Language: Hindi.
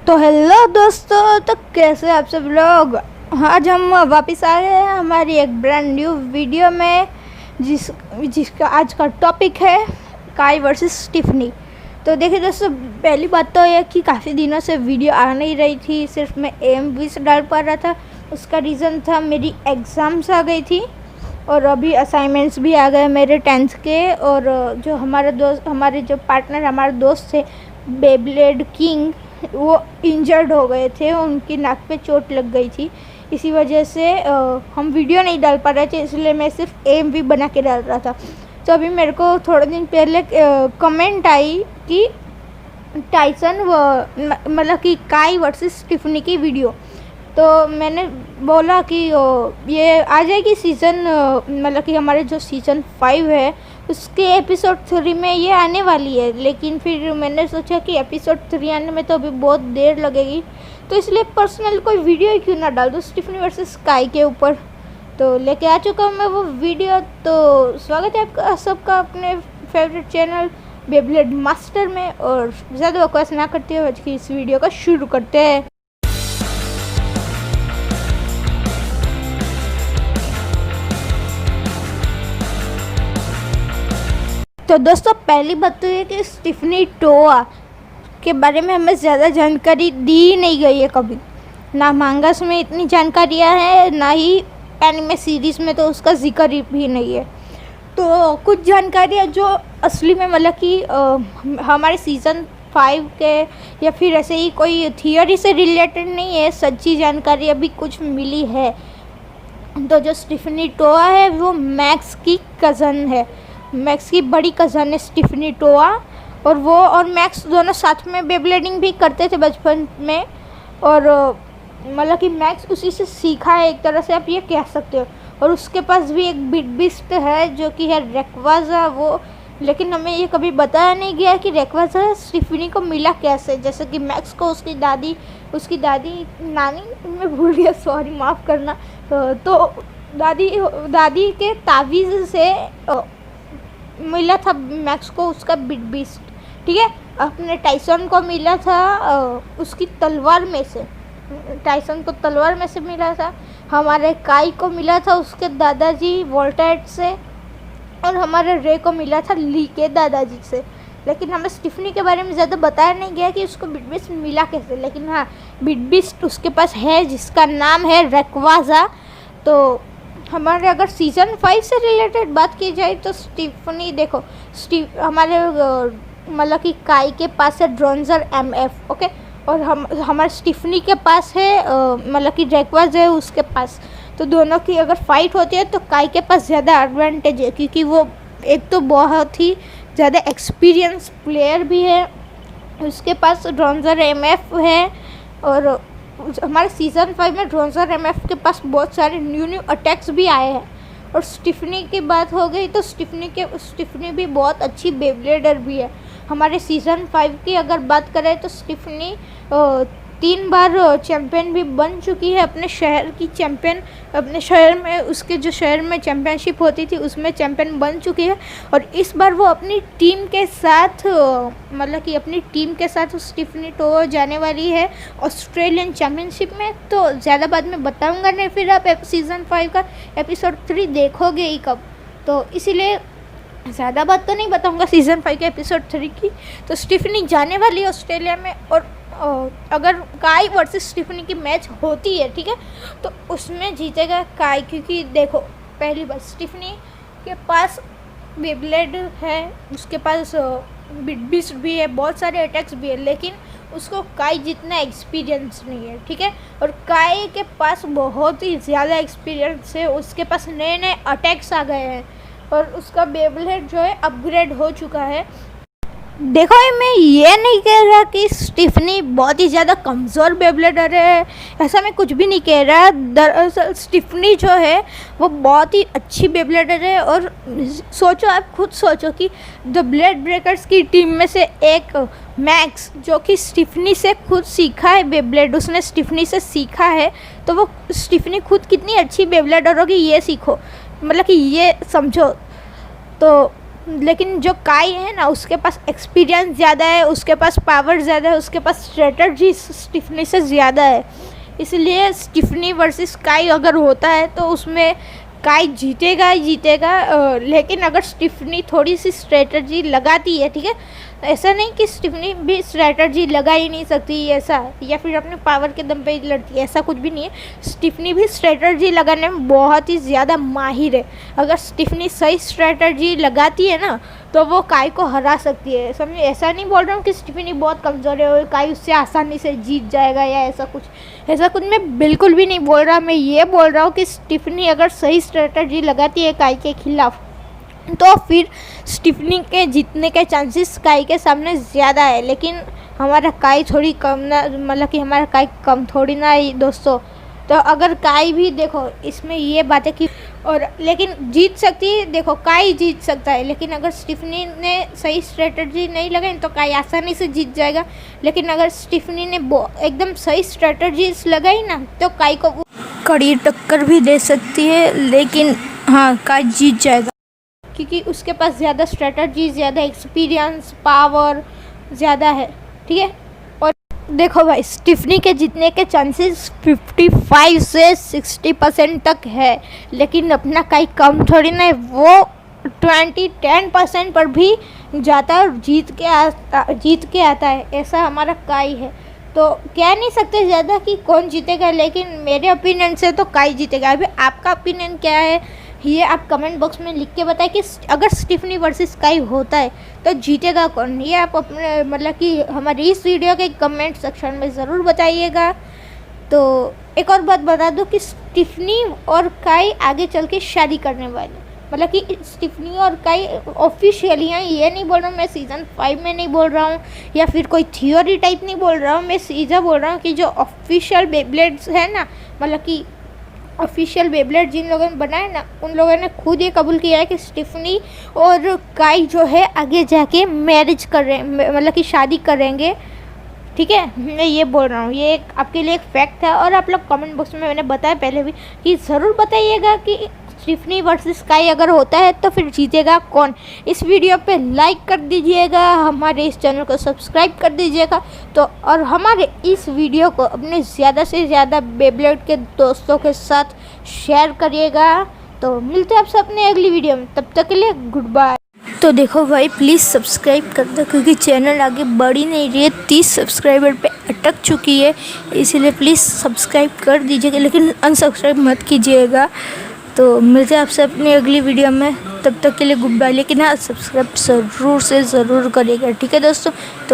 तो हेलो दोस्तों, तो कैसे आप सब लोग। आज हम वापस आ गए हैं हमारी एक ब्रांड न्यू वीडियो में जिसका आज का टॉपिक है काई वर्सेस स्टीफनी। तो देखिए दोस्तों, पहली बात तो यह कि काफ़ी दिनों से वीडियो आ नहीं रही थी, सिर्फ मैं AMVs डाल पा रहा था। उसका रीज़न था मेरी एग्ज़ाम्स आ गई थी और अभी असाइनमेंट्स भी आ गए मेरे 10th के। और जो हमारे जो पार्टनर हमारे दोस्त थे बेब्लेड किंग, वो इंजर्ड हो गए थे, उनकी नाक पे चोट लग गई थी। इसी वजह से हम वीडियो नहीं डाल पा रहे थे, इसलिए मैं सिर्फ AMV बना के डाल रहा था। तो अभी मेरे को थोड़े दिन पहले कमेंट आई कि टाइसन मतलब कि काई वर्सेस स्टीफनी की वीडियो। तो मैंने बोला कि ये आ जाएगी सीज़न मतलब कि हमारे जो सीज़न 5 है उसके एपिसोड 3 में ये आने वाली है। लेकिन फिर मैंने सोचा कि एपिसोड 3 आने में तो अभी बहुत देर लगेगी, तो इसलिए पर्सनल कोई वीडियो ही क्यों ना डाल दूँ स्टीफनी वर्सेस काई के ऊपर। तो लेके आ चुका हूँ मैं वो वीडियो। तो स्वागत है आपका सबका अपने फेवरेट चैनल बेब्लेड मास्टर में। और ज़्यादा बकवास ना करते हुए आज की इस वीडियो को शुरू करते हैं। तो दोस्तों, पहली बात तो ये कि स्टीफनी टोआ के बारे में हमें ज़्यादा जानकारी दी नहीं गई है कभी। ना मांगास में इतनी जानकारियाँ हैं, ना ही एनिमे सीरीज़ में तो उसका जिक्र भी नहीं है। तो कुछ जानकारियाँ जो असली में मतलब कि हमारे सीज़न 5 के या फिर ऐसे ही कोई थियोरी से रिलेटेड नहीं है, सच्ची जानकारी अभी कुछ मिली है। तो जो स्टीफनी टोआ है वो मैक्स की कज़न है, मैक्स की बड़ी कज़न है स्टीफनी टोआ। और वो और मैक्स दोनों साथ में बेब्लेडिंग भी करते थे बचपन में। और मतलब कि मैक्स उसी से सीखा है, एक तरह से आप ये कह सकते हो। और उसके पास भी एक बिट है जो कि है रेक्वाजा वो। लेकिन हमें ये कभी बताया नहीं गया कि रेक्वाजा स्टीफनी को मिला कैसे। जैसे कि मैक्स को उसकी दादी नानी, मैं भूल गया, सॉरी माफ़ करना। तो दादी के तावीज़ से मिला था मैक्स को उसका बिस्ट, ठीक है। अपने टाइसन को मिला था उसकी तलवार में से, टाइसन को तलवार में से मिला था। हमारे काई को मिला था उसके दादाजी वोल्टाइट से। और हमारे रे को मिला था ली के दादाजी से। लेकिन हमें स्टीफनी के बारे में ज़्यादा बताया नहीं गया कि उसको बिस्ट मिला कैसे। लेकिन हाँ, बिस्ट उसके पास है जिसका नाम है रेक्वाजा। तो हमारे अगर सीज़न 5 से रिलेटेड बात की जाए तो स्टीफनी देखो, हमारे मतलब कि काई के पास है ड्रोनजर MF, ओके। और हमारे स्टीफनी के पास है मतलब कि रेक्वाजा है उसके पास। तो दोनों की अगर फाइट होती है तो काई के पास ज़्यादा एडवांटेज है, क्योंकि वो एक तो बहुत ही ज़्यादा एक्सपीरियंस प्लेयर भी है, उसके पास ड्रोनजर MF है। और हमारे सीज़न 5 में ड्रोनजर MF के पास बहुत सारे न्यू अटैक्स भी आए हैं। और स्टीफनी की बात हो गई तो स्टीफनी भी बहुत अच्छी बेब्लेडर भी है। हमारे सीज़न 5 की अगर बात करें तो स्टीफनी 3 बार चैम्पियन भी बन चुकी है, अपने शहर की चैम्पियन, अपने शहर में, उसके जो शहर में चैम्पियनशिप होती थी उसमें चैम्पियन बन चुकी है। और इस बार वो अपनी टीम के साथ मतलब कि अपनी टीम के साथ स्टीफनी टोआ जाने वाली है ऑस्ट्रेलियन चैम्पियनशिप में। तो ज़्यादा बाद में बताऊंगा नहीं, फिर आप सीज़न 5 का एपिसोड 3 देखोगे ही कब। तो इसीलिए ज़्यादा बात तो नहीं बताऊंगा सीज़न 5 के एपिसोड 3 की। तो स्टीफनी जाने वाली है ऑस्ट्रेलिया में। और अगर काई वर्सेस स्टीफनी की मैच होती है, ठीक है, तो उसमें जीतेगा काई। क्योंकि देखो, पहली बात स्टीफनी के पास बेब्लेड है, उसके पास बिस्ट भी है, बहुत सारे अटैक्स भी है, लेकिन उसको काई जितना एक्सपीरियंस नहीं है, ठीक है। और काई के पास बहुत ही ज़्यादा एक्सपीरियंस है, उसके पास नए नए अटैक्स आ गए हैं और उसका बेब्लेड जो है अपग्रेड हो चुका है। देखो, मैं ये नहीं कह रहा कि स्टीफनी बहुत ही ज़्यादा कमज़ोर बेब्लेडर है, ऐसा मैं कुछ भी नहीं कह रहा। दरअसल स्टीफनी जो है वो बहुत ही अच्छी बेब्लेडर है। और सोचो, आप खुद सोचो कि द ब्लेड ब्रेकर्स की टीम में से एक मैक्स, जो कि स्टीफनी से खुद सीखा है बेब्लेड, उसने स्टीफनी से सीखा है, तो वो स्टीफनी खुद कितनी अच्छी बेब्लेडर होगी ये सीखो, मतलब कि ये समझो। तो लेकिन जो काई है ना उसके पास एक्सपीरियंस ज़्यादा है, उसके पास पावर ज़्यादा है, उसके पास स्ट्रेटजी स्टिफनी से ज़्यादा है। इसलिए स्टिफनी वर्सेस काई अगर होता है तो उसमें काई जीतेगा ही जीतेगा। लेकिन अगर स्टिफनी थोड़ी सी स्ट्रेटजी लगाती है, ठीक है, ऐसा नहीं कि स्टिफनी भी स्ट्रेटजी लगा ही नहीं सकती ऐसा, या फिर अपने पावर के दम पे ही लड़ती है, ऐसा कुछ भी नहीं है। स्टिफनी भी स्ट्रेटजी लगाने में बहुत ही ज़्यादा माहिर है। अगर स्टिफनी सही स्ट्रेटजी लगाती है ना तो वो काई को हरा सकती है, समझे। ऐसा नहीं बोल रहा हूँ कि स्टिफनी बहुत कमज़ोर है और काई उससे आसानी से जीत जाएगा या ऐसा कुछ मैं बिल्कुल भी नहीं बोल रहा। मैं ये बोल रहा हूँ कि स्टिफनी अगर सही स्ट्रेटजी लगाती है काई के खिलाफ तो फिर स्टिफनी के जीतने के चांसेस काई के सामने ज़्यादा है। लेकिन हमारा काई थोड़ी कम ना, मतलब कि हमारा काई कम थोड़ी ना है दोस्तों। तो अगर काई भी देखो इसमें ये बात है कि और लेकिन जीत सकती है, देखो काई जीत सकता है, लेकिन अगर स्टिफनी ने सही स्ट्रेटजी नहीं लगाई तो काई आसानी से जीत जाएगा। लेकिन अगर स्टिफनी ने एकदम सही स्ट्रेटजीज लगाई ना तो काई को कड़ी टक्कर भी दे सकती है, लेकिन हाँ काई जीत जाएगा क्योंकि उसके पास ज़्यादा स्ट्रेटजी, ज़्यादा एक्सपीरियंस, पावर ज़्यादा है, ठीक है। और देखो भाई स्टिफनी के जीतने के चांसेस 55 से 60% तक है, लेकिन अपना काई कम थोड़ी ना है, वो 10% पर भी जाता है और जीत के आता है। ऐसा हमारा काई है। तो कह नहीं सकते ज़्यादा कि कौन जीतेगा, लेकिन मेरे ओपिनियन से तो काई जीतेगा। अभी आपका ओपिनियन क्या है ये आप कमेंट बॉक्स में लिख के बताएं कि अगर स्टिफनी वर्सेस काई होता है तो जीतेगा कौन। ये आप अपने मतलब कि हमारी इस वीडियो के कमेंट सेक्शन में ज़रूर बताइएगा। तो एक और बात बता दूं कि स्टिफनी और काई आगे चल के शादी करने वाले, मतलब कि स्टिफनी और काई ऑफिशियली हैं। ये नहीं बोल रहा हूँ मैं सीज़न 5 में नहीं बोल रहा हूँ या फिर कोई थियोरी टाइप नहीं बोल रहा हूँ, मैं सीधा बोल रहा हूँ कि जो ऑफिशियल बेब्लेड्स है ना, मतलब कि ऑफिशियल बेब्लेड जिन लोगों ने बनाए ना उन लोगों ने खुद ये कबूल किया है कि स्टिफनी और काई जो है आगे जाके मैरिज कर रहे हैं, मतलब कि शादी करेंगे, ठीक है। मैं ये बोल रहा हूँ, ये आपके लिए एक फैक्ट है। और आप लोग कमेंट बॉक्स में मैंने बताया पहले भी कि ज़रूर बताइएगा कि स्टिफनी वर्सेस काई अगर होता है तो फिर जीतेगा कौन। इस वीडियो पे लाइक कर दीजिएगा, हमारे इस चैनल को सब्सक्राइब कर दीजिएगा तो, और हमारे इस वीडियो को अपने ज़्यादा से ज़्यादा बेब्लेड के दोस्तों के साथ शेयर करिएगा। तो मिलते हैं आपसे अपने अगली वीडियो में, तब तक के लिए गुड बाय। तो देखो भाई प्लीज़ सब्सक्राइब कर दो क्योंकि चैनल आगे बढ़ ही नहीं रही है, 30 सब्सक्राइबर पे अटक चुकी है, इसीलिए प्लीज़ सब्सक्राइब कर दीजिएगा, लेकिन अनसब्सक्राइब मत कीजिएगा। तो मिलते हैं आपसे अपनी अगली वीडियो में, तब तक के लिए गुड बाय। लेकिन हाँ सब्सक्राइब ज़रूर से ज़रूर करिएगा, ठीक है दोस्तों। तो